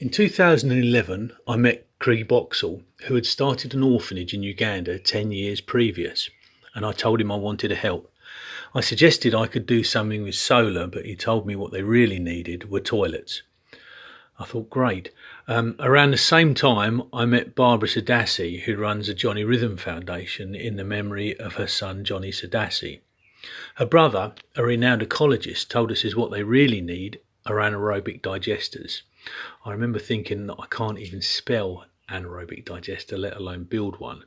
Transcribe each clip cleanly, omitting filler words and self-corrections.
In 2011, I met Krieg Boxall, who had started an orphanage in Uganda 10 years previous, and I told him I wanted to help. I suggested I could do something with solar, but he told me what they really needed were toilets. I thought, great. Around the same time, I met Barbara Sadassi, who runs a Johnny Rhythm Foundation in the memory of her son, Johnny Sadassi. Her brother, a renowned ecologist, told us is what they really need are anaerobic digesters. I remember thinking that I can't even spell anaerobic digester, let alone build one.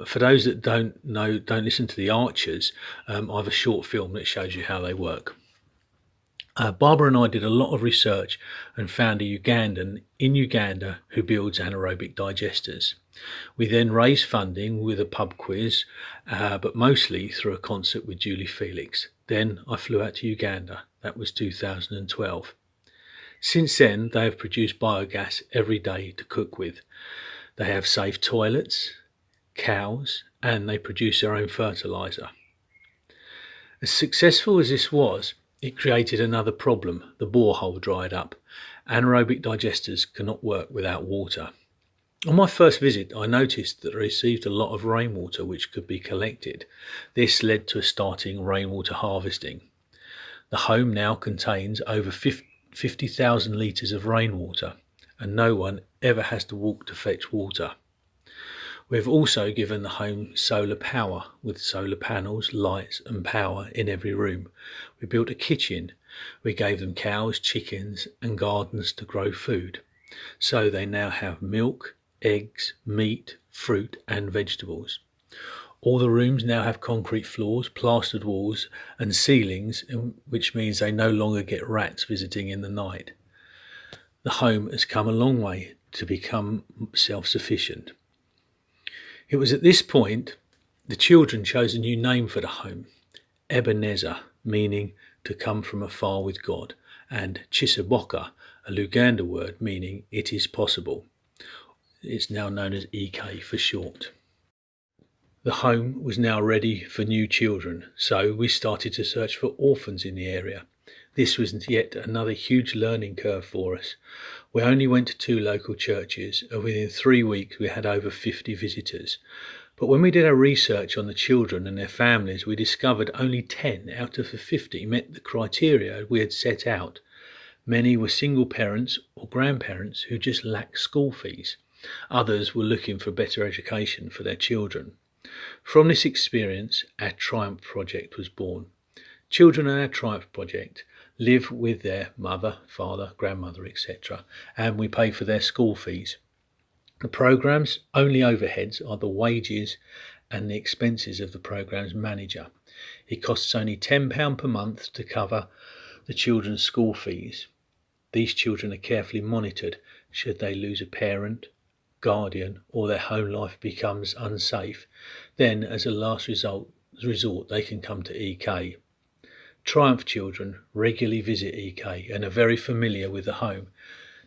For those that don't listen to The Archers, I have a short film that shows you how they work. Barbara and I did a lot of research and found a Ugandan in Uganda who builds anaerobic digesters. We then raised funding with a pub quiz, but mostly through a concert with Julie Felix. Then I flew out to Uganda. That was 2012. Since then, they have produced biogas every day to cook with. They have safe toilets, cows, and they produce their own fertiliser. As successful as this was, it created another problem. The borehole dried up. Anaerobic digesters cannot work without water. On my first visit, I noticed that I received a lot of rainwater which could be collected. This led to starting rainwater harvesting. The home now contains over 50,000 litres of rainwater, and no one ever has to walk to fetch water. We have also given the home solar power with solar panels, lights and power in every room. We built a kitchen. We gave them cows, chickens and gardens to grow food. So they now have milk, eggs, meat, fruit and vegetables. All the rooms now have concrete floors, plastered walls and ceilings, which means they no longer get rats visiting in the night. The home has come a long way to become self-sufficient. It was at this point the children chose a new name for the home, Ebenezer, meaning to come from afar with God, and Chisaboka, a Luganda word meaning it is possible. It's now known as EK for short. The home was now ready for new children, so we started to search for orphans in the area. This was yet another huge learning curve for us. We only went to 2 local churches, and within 3 weeks we had over 50 visitors. But when we did our research on the children and their families, we discovered only 10 out of the 50 met the criteria we had set out. Many were single parents or grandparents who just lacked school fees. Others were looking for better education for their children. From this experience, our Triumph Project was born. Children in our Triumph Project live with their mother, father, grandmother, etc., and we pay for their school fees. The programme's only overheads are the wages and the expenses of the programme's manager. It costs only £10 per month to cover the children's school fees. These children are carefully monitored should they lose a parent, guardian, or their home life becomes unsafe. Then, as a last resort, they can come to EK. Triumph children regularly visit EK and are very familiar with the home.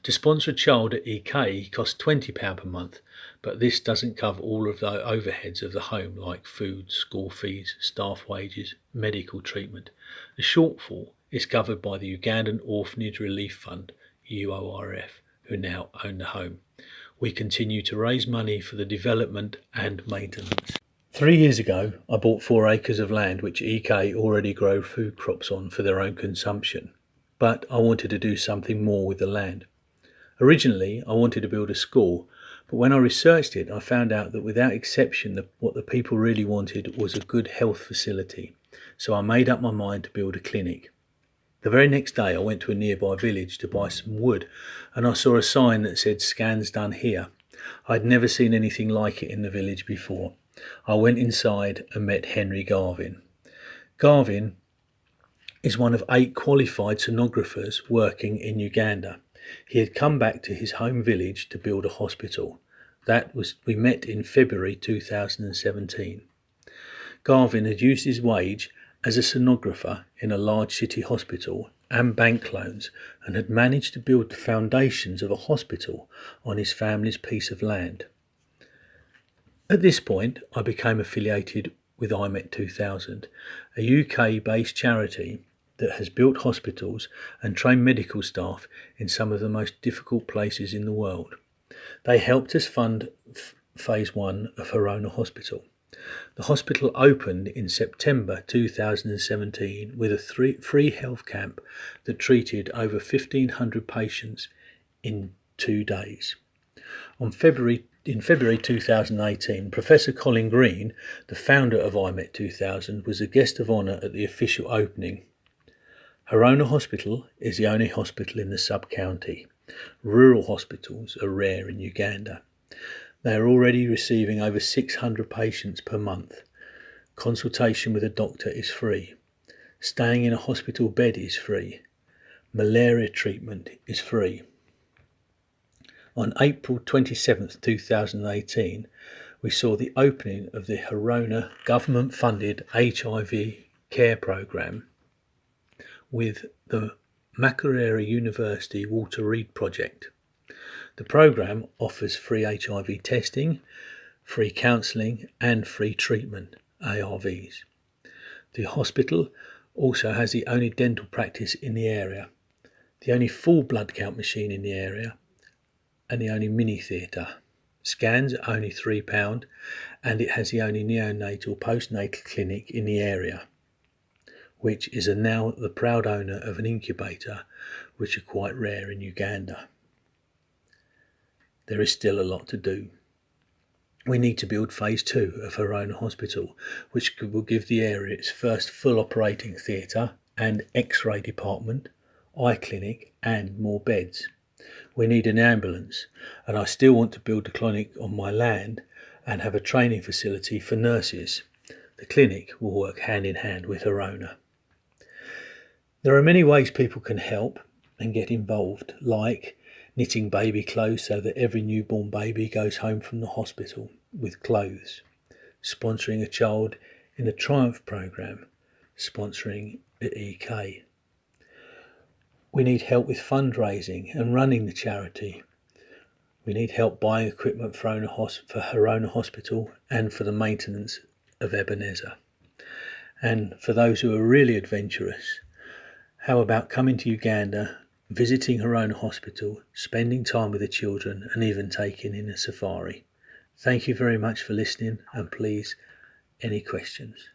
To sponsor a child at EK costs £20 per month, but this doesn't cover all of the overheads of the home like food, school fees, staff wages, medical treatment. The shortfall is covered by the Ugandan Orphanage Relief Fund, UORF, who now own the home. We continue to raise money for the development and maintenance. 3 years ago, I bought 4 acres of land which EK already grow food crops on for their own consumption, but I wanted to do something more with the land. Originally, I wanted to build a school, but when I researched it, I found out that without exception, what the people really wanted was a good health facility, so I made up my mind to build a clinic. The very next day, I went to a nearby village to buy some wood, and I saw a sign that said "Scans done here." I'd never seen anything like it in the village before. I went inside and met Henry Garvin. Garvin is one of 8 qualified sonographers working in Uganda. He had come back to his home village to build a hospital. We met in February 2017. Garvin had used his wage as a sonographer in a large city hospital and bank loans, and had managed to build the foundations of a hospital on his family's piece of land. At this point, I became affiliated with IMET 2000, a UK-based charity that has built hospitals and trained medical staff in some of the most difficult places in the world. They helped us fund phase 1 of Verona Hospital. The hospital opened in September 2017 with a free health camp that treated over 1,500 patients in 2 days. In February 2018, Professor Colin Green, the founder of IMET 2000, was a guest of honour at the official opening. Verona Hospital is the only hospital in the sub-county. Rural hospitals are rare in Uganda. They are already receiving over 600 patients per month. Consultation with a doctor is free. Staying in a hospital bed is free. Malaria treatment is free. On April 27, 2018, we saw the opening of the Verona government-funded HIV care programme with the Makerere University Walter Reed project. The programme offers free HIV testing, free counselling and free treatment, ARVs. The hospital also has the only dental practice in the area, the only full blood count machine in the area, and the only mini theatre. Scans are only £3, and it has the only neonatal postnatal clinic in the area, which is now the proud owner of an incubator, which are quite rare in Uganda. There is still a lot to do. We need to build phase 2 of Verona Hospital, which will give the area its first full operating theatre and X-ray department, eye clinic and more beds. We need an ambulance, and I still want to build a clinic on my land and have a training facility for nurses. The clinic will work hand in hand with Verona. There are many ways people can help and get involved, like knitting baby clothes so that every newborn baby goes home from the hospital with clothes, sponsoring a child in the Triumph programme, sponsoring the EK. We need help with fundraising and running the charity. We need help buying equipment for Verona Hospital and for the maintenance of Ebenezer. And for those who are really adventurous, how about coming to Uganda, visiting Verona Hospital, spending time with the children and even taking in a safari? Thank you very much for listening, and please, any questions?